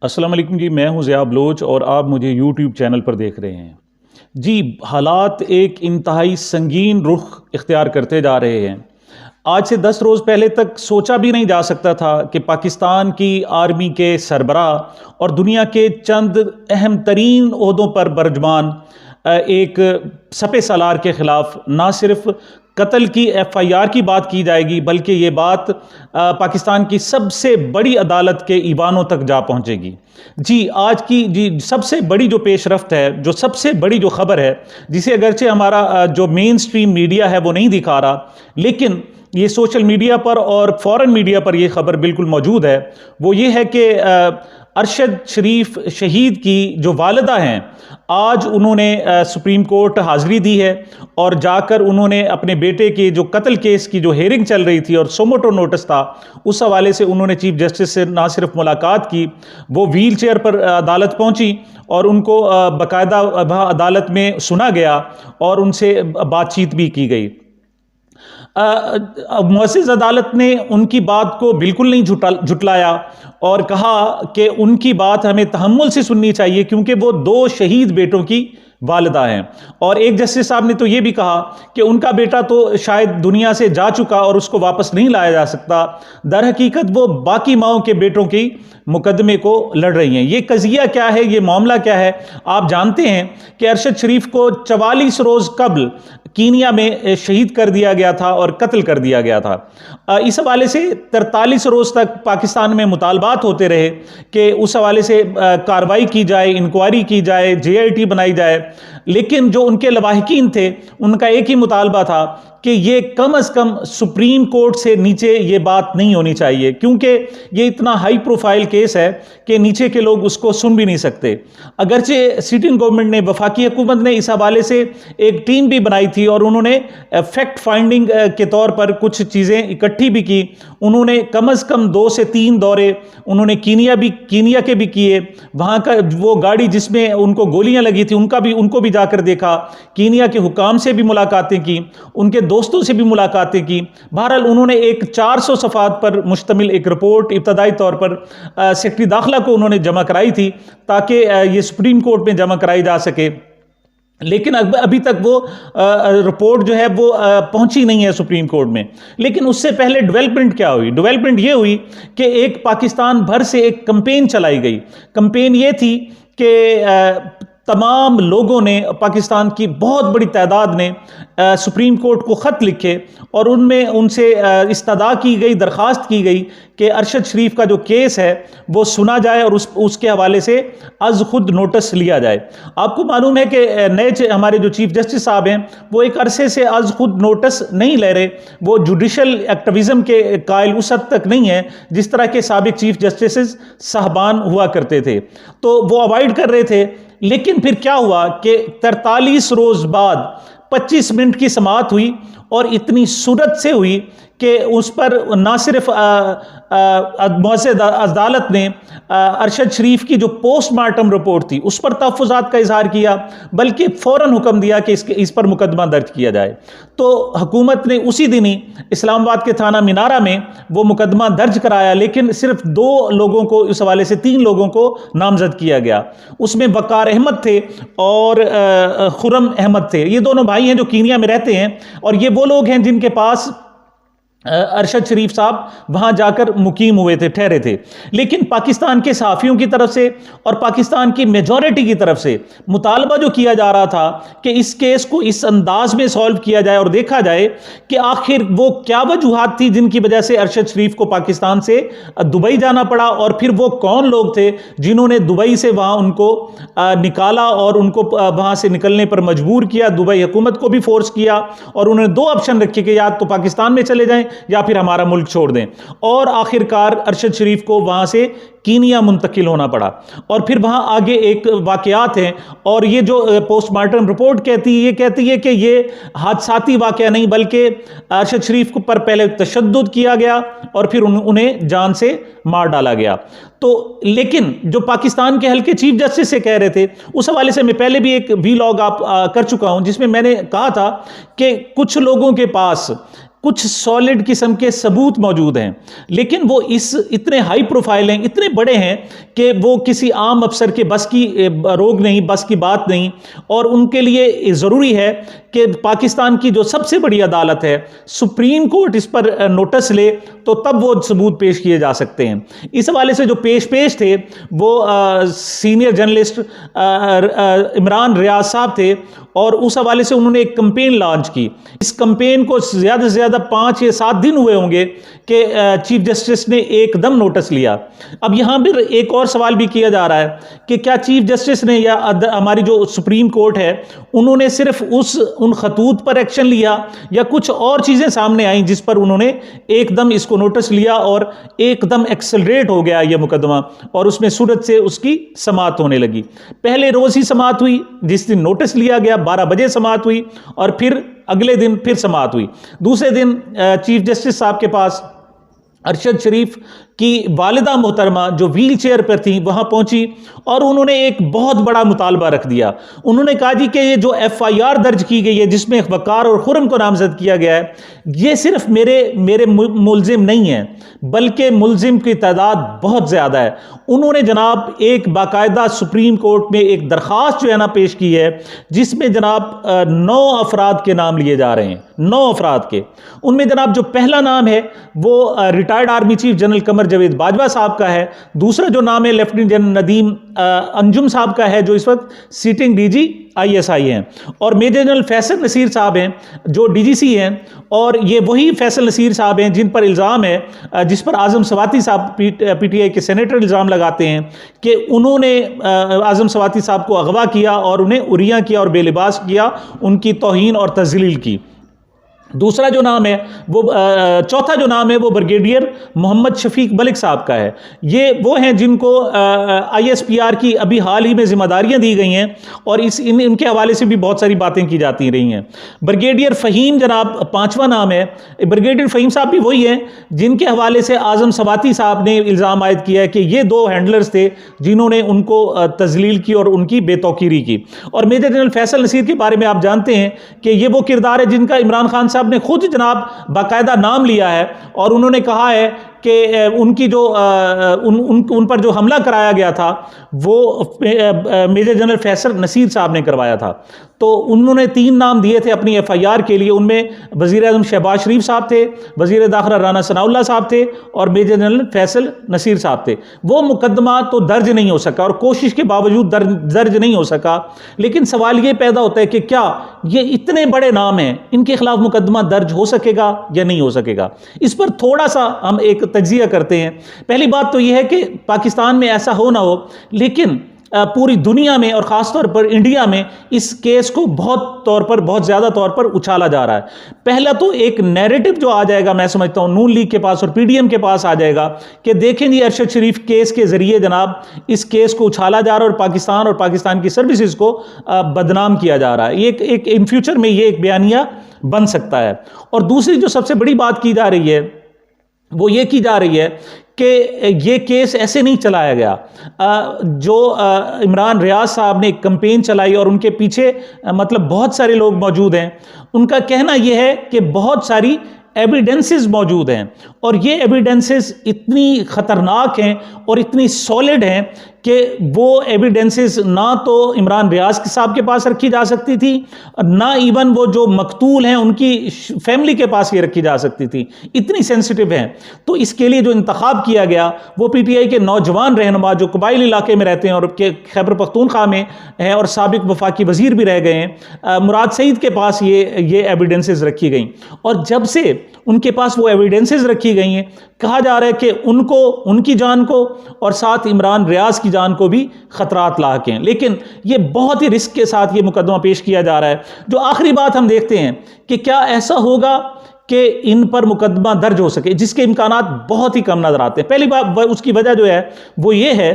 अस्सलाम वालेकुम जी, मैं हूं ज़िया बलोच और आप मुझे यूट्यूब चैनल पर देख रहे हैं। जी, हालात एक इंतहाई संगीन रुख इख्तियार करते जा रहे हैं। आज से 10 रोज़ पहले तक सोचा भी नहीं जा सकता था कि पाकिस्तान की आर्मी के सरबराह और दुनिया के चंद अहम तरीन ओहदों पर बरजमान एक सपे सालार के ख़िलाफ़ ना सिर्फ कत्ल की FIR की बात की जाएगी, बल्कि ये बात पाकिस्तान की सबसे बड़ी अदालत के ईवानों तक जा पहुंचेगी। जी, आज की सबसे बड़ी जो पेशरफ्त है, जो सबसे बड़ी जो खबर है, जिसे अगरचे हमारा जो मेन स्ट्रीम मीडिया है वो नहीं दिखा रहा, लेकिन ये सोशल मीडिया पर और फॉरेन मीडिया पर यह खबर बिल्कुल मौजूद है। वो ये है कि अरशद शरीफ शहीद की जो वालिदा हैं, आज उन्होंने सुप्रीम कोर्ट हाज़िरी दी है और जाकर उन्होंने अपने बेटे के जो कत्ल केस की जो हेयरिंग चल रही थी और सोमोटो नोटिस था, उस हवाले से उन्होंने चीफ जस्टिस से ना सिर्फ मुलाकात की, वो व्हील चेयर पर अदालत पहुंची और उनको बाकायदा अदालत में सुना गया और उनसे बातचीत भी की गई। मुअज़्ज़िज़ अदालत ने उनकी बात को बिल्कुल नहीं झुटलाया और कहा कि उनकी बात हमें तहम्मुल से सुननी चाहिए, क्योंकि वो 2 शहीद बेटों की वालिदा हैं। और एक जस्टिस साहब ने तो ये भी कहा कि उनका बेटा तो शायद दुनिया से जा चुका और उसको वापस नहीं लाया जा सकता, दर हकीकत वो बाकी माओं के बेटों की मुकदमे को लड़ रही हैं। ये कज़िया क्या है, ये मामला क्या है? आप जानते हैं कि अरशद शरीफ को 44 रोज़ कबल कीनिया में शहीद कर दिया गया था और कत्ल कर दिया गया था। इस हवाले से 43 रोज़ तक पाकिस्तान में मुतालबात होते रहे कि उस हवाले से कार्रवाई की जाए, इंक्वायरी की जाए, JIT बनाई जाए, लेकिन जो उनके लवाहिकीन थे उनका एक ही मुतालबा था कि ये कम अज़ कम सुप्रीम कोर्ट से नीचे ये बात नहीं होनी चाहिए, क्योंकि ये इतना हाई प्रोफाइल केस है कि नीचे के लोग उसको सुन भी नहीं सकते। अगरचे सिटिंग गवर्नमेंट ने, वफाकी हुकूमत ने इस हवाले से एक टीम भी बनाई थी और उन्होंने फैक्ट फाइंडिंग के तौर पर कुछ चीज़ें इकट्ठी भी की। उन्होंने कम अज़ कम 2 से 3 दौरे उन्होंने कीनिया के भी किए। वहाँ का वो गाड़ी जिसमें उनको गोलियाँ लगी थी उनको भी जाकर देखा। कीनिया के हुकाम से भी मुलाकातें की, उनके दोस्तों से भी मुलाकातें की। बहरहाल उन्होंने एक 400 सफ़ात पर मुश्तमिल एक रिपोर्ट इब्तदाई तौर पर सेक्रेटरी दाखिला को उन्होंने जमा कराई थी ताकि ये सुप्रीम कोर्ट में जमा कराई जा सके, लेकिन अभी तक वो रिपोर्ट जो है वो पहुंची नहीं है सुप्रीम कोर्ट में। लेकिन उससे पहले डेवलपमेंट क्या हुई? डेवलपमेंट ये हुई कि एक पाकिस्तान भर से एक कैंपेन चलाई गई। कैंपेन ये थी कि तमाम लोगों ने, पाकिस्तान की बहुत बड़ी तादाद ने सुप्रीम कोर्ट को ख़त लिखे और उनमें उनसे इस्तदा की गई, दरख्वास्त की गई कि अरशद शरीफ का जो केस है वो सुना जाए और उसके हवाले से अज़ खुद नोटिस लिया जाए। आपको मालूम है कि नए हमारे जो चीफ जस्टिस साहब हैं वो एक अरसे से अज़ खुद नोटिस नहीं ले रहे। वो जुडिशल एक्टिविज़म के कायल उस हद तक नहीं है जिस तरह के साबिक चीफ जस्टिस साहबान हुआ करते थे, तो वो अवॉइड कर रहे थे। लेकिन फिर क्या हुआ कि 43 रोज़ बाद 25 मिनट की समाअत हुई और इतनी सूरत से हुई कि उस पर ना सिर्फ मुअज़्ज़िज़ अदालत ने अरशद शरीफ की जो पोस्टमार्टम रिपोर्ट थी उस पर तहफ़्फ़ुज़ात का इजहार किया, बल्कि फ़ौरन हुक्म दिया कि इस पर मुकदमा दर्ज किया जाए। तो हुकूमत ने उसी दिन ही इस्लामाबाद के थाना मीनारा में वो मुकदमा दर्ज कराया, लेकिन सिर्फ 2 लोगों को, इस हवाले से 3 लोगों को नामजद किया गया। उसमें वक़ार अहमद थे और खुर्रम अहमद थे। ये दोनों भाई हैं जो कीनिया में रहते हैं और ये वो लोग हैं जिनके पास अरशद शरीफ साहब वहाँ जाकर मुकीम हुए थे, ठहरे थे। लेकिन पाकिस्तान के सहाफ़ियों की तरफ से और पाकिस्तान की मेजॉरिटी की तरफ से मुतालबा जो किया जा रहा था कि इस केस को इस अंदाज में सॉल्व किया जाए और देखा जाए कि आखिर वो क्या वजूहात थी जिनकी वजह से अरशद शरीफ को पाकिस्तान से दुबई जाना पड़ा, और फिर वो कौन लोग थे जिन्होंने दुबई से वहाँ उनको निकाला और उनको वहाँ से निकलने पर मजबूर किया। दुबई हुकूमत को भी फोर्स किया और उन्होंने 2 ऑप्शन रखे कि या तो पाकिस्तान में चले जाएं या फिर हमारा मुल्क छोड़ दें, और आखिरकार अरशद शरीफ को वहां से कीनिया मुंतकिल होना पड़ा। और फिर वहाँ आगे एक वाक़यात हैं और ये जो पोस्टमार्टम रिपोर्ट कहती है कि ये हादसाती वाक़या नहीं, बल्कि अरशद शरीफ पर पहले तशद्दुद किया गया और फिर उन्हें जान से मार डाला गया। तो लेकिन जो पाकिस्तान के हल्के चीफ जस्टिस से कह रहे थे, उस हवाले से मैं पहले भी एक वीलॉग कर चुका हूं जिसमें मैंने कहा था कि कुछ लोगों के पास कुछ सॉलिड किस्म के सबूत मौजूद हैं, लेकिन वो इतने हाई प्रोफाइल हैं, इतने बड़े हैं कि वो किसी आम अफसर के बस की रोग नहीं, बस की बात नहीं। और उनके लिए ज़रूरी है कि पाकिस्तान की जो सबसे बड़ी अदालत है सुप्रीम कोर्ट इस पर नोटिस ले, तो तब वो सबूत पेश किए जा सकते हैं। इस हवाले से जो पेश थे वो सीनियर जर्नलिस्ट इमरान रियाज साहब थे, और उस हवाले से उन्होंने एक कैंपेन लॉन्च की। इस कैंपेन को ज़्यादा से ज़्यादा 5 या 7 दिन हुए होंगे कि चीफ जस्टिस ने एकदम नोटिस लिया। अब यहाँ पर एक और सवाल भी किया जा रहा है कि क्या चीफ जस्टिस ने या हमारी जो सुप्रीम कोर्ट है उन्होंने सिर्फ उन खतूत पर एक्शन लिया, या कुछ और चीज़ें सामने आई जिस पर उन्होंने एकदम इसको नोटिस लिया और एकदम एक्सेलरेट हो गया यह मुकदमा, और उसमें सूरत से उसकी समाअत होने लगी। पहले रोज़ ही समाअत हुई, जिस दिन नोटिस लिया गया 12 बजे समाअत हुई, और फिर अगले दिन फिर समाअत हुई। दूसरे दिन चीफ जस्टिस साहब के पास अरशद शरीफ की वालिदा मोहतरमा जो व्हील चेयर पर थी वहाँ पहुँची, और उन्होंने एक बहुत बड़ा मुतालबा रख दिया। उन्होंने कहा जी कि ये जो FIR दर्ज की गई है जिसमें वकार और खुरम को नामजद किया गया है, ये सिर्फ मेरे मुलजिम नहीं है, बल्कि मुलजिम की तादाद बहुत ज़्यादा है। उन्होंने जनाब एक बाकायदा सुप्रीम कोर्ट में एक दरख्वास्त जो है ना पेश की है, जिसमें जनाब 9 अफराद के नाम लिए जा रहे हैं, 9 अफराद के। उनमें जनाब जो पहला नाम है वो retired army chief general Qamar Javed Bajwa साहब का है। दूसरा जो नाम है लेफ्टिनेंट जनरल नदीम अंजुम साहब का है, जो इस वक्त सिटिंग DG ISI हैं, और मेजर जनरल फैसल नसीर साहब हैं जो DGC हैं, और ये वही फैसल नसीर साहब हैं जिन पर इल्ज़ाम है, जिस पर आज़म सवाती साहब PTI के सेनेटर इल्ज़ाम लगाते हैं कि उन्होंने आज़म सवाती साहब को अगवा किया और उन्हें उरिया किया और बेलिबास किया, उनकी तौहीन और तज़लील की। दूसरा जो नाम है वो चौथा जो नाम है वो ब्रिगेडियर मोहम्मद शफीक मलिक साहब का है। ये वो हैं जिनको ISPR की अभी हाल ही में जिम्मेदारियां दी गई हैं, और इनके हवाले से भी बहुत सारी बातें की जाती रही हैं। ब्रिगेडियर फ़हीम जनाब 5वां नाम है। ब्रिगेडियर फ़हीम साहब भी वही हैं जिनके हवाले से आज़म सवाती साहब ने इल्ज़ाम आयद किया है कि ये 2 हैंडलर्स थे जिन्होंने उनको तजलील की और उनकी बेतौकीरी की। और मेजर जनरल फैसल नसीर के बारे में आप जानते हैं कि ये वो किरदार है जिनका इमरान खान साहब ने खुद जनाब बाकायदा नाम लिया है, और उन्होंने कहा है कि उनकी जो उन पर जो हमला कराया गया था वो मेजर जनरल फैसल नसीर साहब ने करवाया था। तो उन्होंने 3 नाम दिए थे अपनी FIR के लिए। उनमें वज़ीर आज़म शहबाज शरीफ साहब थे, वज़ीर दाखिला राना सनाउल्लाह साहब थे, और मेजर जनरल फैसल नसीर साहब थे। वो मुकदमा तो दर्ज नहीं हो सका, और कोशिश के बावजूद दर्ज नहीं हो सका। लेकिन सवाल ये पैदा होता है कि क्या ये इतने बड़े नाम हैं, इनके खिलाफ मुकदमा दर्ज हो सकेगा या नहीं हो सकेगा? इस पर थोड़ा सा हम एक तज्जिया करते हैं। पहली बात तो यह है कि पाकिस्तान में ऐसा हो ना हो, लेकिन पूरी दुनिया में और ख़ासतौर पर इंडिया में इस केस को बहुत ज़्यादा तौर पर उछाला जा रहा है। पहला तो एक नैरेटिव जो आ जाएगा, मैं समझता हूँ नून लीग के पास और PDM के पास आ जाएगा कि देखें जी अरशद शरीफ केस के ज़रिए जनाब इस केस को उछाला जा रहा है और पाकिस्तान की सर्विसेज को बदनाम किया जा रहा है। एक इन फ्यूचर में ये एक बयानिया बन सकता है। और दूसरी जो सबसे बड़ी बात की जा रही है वो ये की जा रही है कि ये केस ऐसे नहीं चलाया गया। जो इमरान रियाज साहब ने एक कैंपेन चलाई और उनके पीछे मतलब बहुत सारे लोग मौजूद हैं, उनका कहना यह है कि बहुत सारी एविडेंसेस मौजूद हैं, और ये एविडेंसेस इतनी ख़तरनाक हैं और इतनी सॉलिड हैं कि वो एविडेंसेस ना तो इमरान रियाज साहब के पास रखी जा सकती थी, ना इवन वो जो मकतूल हैं उनकी फैमिली के पास ये रखी जा सकती थी, इतनी सेंसिटिव हैं। तो इसके लिए जो इंतखाब किया गया वो PTI के नौजवान रहनुमा जो कबाइली इलाके में रहते हैं और खैबर पख्तूनख्वा में हैं और साबिक वफाकी वजीर भी रह गए हैं, मुराद सईद के पास ये एविडेंसेस रखी गई। और जब से उनके पास वो एविडेंसेस रखी गई हैं, कहा जा रहा है कि उनको, उनकी जान को और साथ इमरान रियाज की जान को भी खतरात लाक हैं। लेकिन ये बहुत ही रिस्क के साथ ये मुकदमा पेश किया जा रहा है। जो आखिरी बात हम देखते हैं कि क्या ऐसा होगा कि इन पर मुकदमा दर्ज हो सके, जिसके इम्कानात बहुत ही कम नजर आते हैं। पहली बात उसकी वजह जो है वो ये है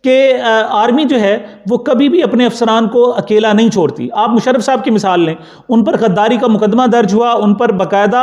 कि आर्मी जो है वो कभी भी अपने अफसरान को अकेला नहीं छोड़ती। आप मुशर्रफ साहब की मिसाल लें, उन पर गद्दारी का मुकदमा दर्ज हुआ, उन पर बाकायदा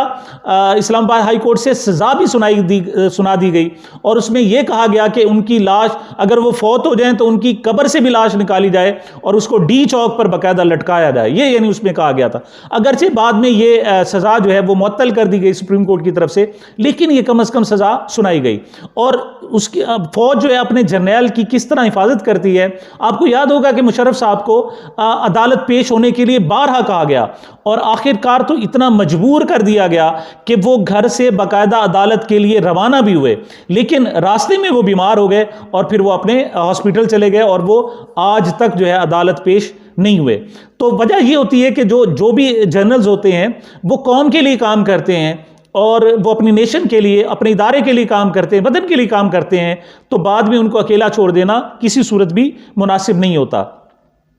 इस्लामाबाद हाई कोर्ट से सज़ा भी सुना दी गई, और उसमें यह कहा गया कि उनकी लाश अगर वो फौत हो जाए तो उनकी कब्र से भी लाश निकाली जाए और उसको डी चौक पर बाकायदा लटकाया जाए, ये यानी उसमें कहा गया था। अगरचे बाद में ये सज़ा जो है वो मुअत्तल कर दी गई सुप्रीम कोर्ट की तरफ से, लेकिन ये कम अज़ कम सज़ा सुनाई गई। और उसकी फौज जो है अपने जर्नैल की किस तरह हिफाजत करती है। आपको याद होगा कि मुशर्रफ साहब को अदालत पेश होने के लिए बारहा कहा गया, और आखिरकार तो इतना मजबूर कर दिया गया कि वो घर से बाकायदा अदालत के लिए रवाना भी हुए, लेकिन रास्ते में वो बीमार हो गए और फिर वो अपने हॉस्पिटल चले गए, और वो आज तक जो है अदालत पेश नहीं हुए। तो वजह ये होती है कि जो भी जनरल्स होते हैं वो कौम के लिए काम करते हैं, और वो अपनी नेशन के लिए, अपने इदारे के लिए काम करते हैं, वतन के लिए काम करते हैं, तो बाद में उनको अकेला छोड़ देना किसी सूरत भी मुनासिब नहीं होता।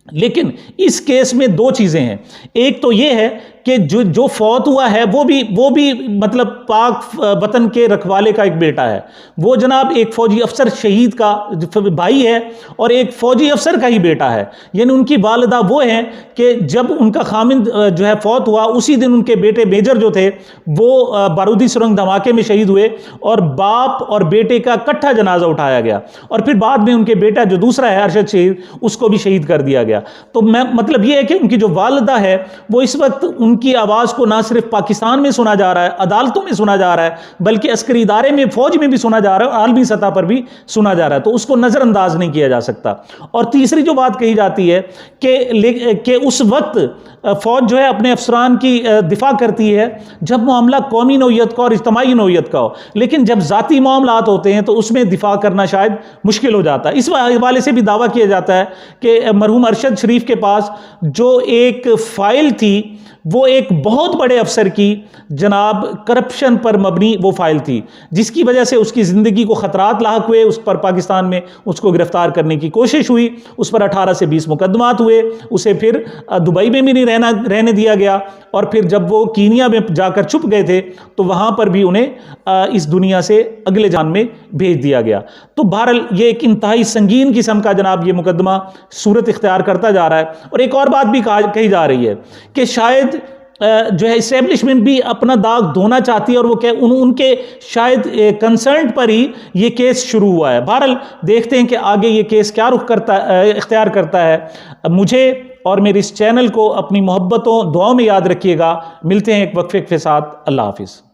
लेकिन इस केस में दो चीज़ें हैं। एक तो ये है कि जो फौत हुआ है वो भी मतलब पाक वतन के रखवाले का एक बेटा है। वो जनाब एक फौजी अफसर शहीद का भाई है और एक फौजी अफसर का ही बेटा है। यानी उनकी वालिदा वो हैं कि जब उनका खामिंद जो है फौत हुआ, उसी दिन उनके बेटे मेजर जो थे वो बारूदी सुरंग धमाके में शहीद हुए, और बाप और बेटे का इकट्ठा जनाजा उठाया गया, और फिर बाद में उनके बेटा जो दूसरा है अरशद शहीद, उसको भी शहीद कर दिया गया। तो मैं मतलब ये है कि उनकी जो वालिदा है वो इस वक्त उनकी आवाज़ को ना सिर्फ पाकिस्तान में सुना जा रहा है, अदालतों में सुना जा रहा है, बल्कि अस्करी इदारे में, फौज में भी सुना जा रहा है, और आलमी सतह पर भी सुना जा रहा है। तो उसको नज़रअंदाज नहीं किया जा सकता। और तीसरी जो बात कही जाती है कि उस वक्त फौज जो है अपने अफसरान की दिफा करती है जब मामला कौमी नौइयत का और इज्तिमाई नौइयत का हो, लेकिन जब ज़ाती मामलात होते हैं तो उसमें दिफा करना शायद मुश्किल हो जाता है। इस हवाले से भी दावा किया जाता है कि मरहूम अरशद शरीफ के पास जो एक फ़ाइल थी वो एक बहुत बड़े अफसर की जनाब करप्शन पर मबनी वो फाइल थी, जिसकी वजह से उसकी ज़िंदगी को ख़तरात लाहक हुए। उस पर पाकिस्तान में उसको गिरफ्तार करने की कोशिश हुई, उस पर 18 से 20 मुकदमात हुए, उसे फिर दुबई में भी नहीं रहने दिया गया, और फिर जब वो कीनिया में जाकर छुप गए थे तो वहाँ पर भी उन्हें इस दुनिया से अगले जान में भेज दिया गया। तो बहरहाल ये एक इंतहाई संगीन किस्म का जनाब ये मुकदमा सूरत इख्तियार करता जा रहा है। और एक और बात भी कही जा रही है कि शायद जो है इस्टेब्लिशमेंट भी अपना दाग धोना चाहती है, और वो उनके शायद कंसर्न पर ही ये केस शुरू हुआ है। बहरहाल देखते हैं कि आगे ये केस क्या रुख इख्तियार करता है। मुझे और मेरे इस चैनल को अपनी मोहब्बतों दुआओं में याद रखिएगा। मिलते हैं एक वक्फे के साथ। अल्लाह हाफिज़।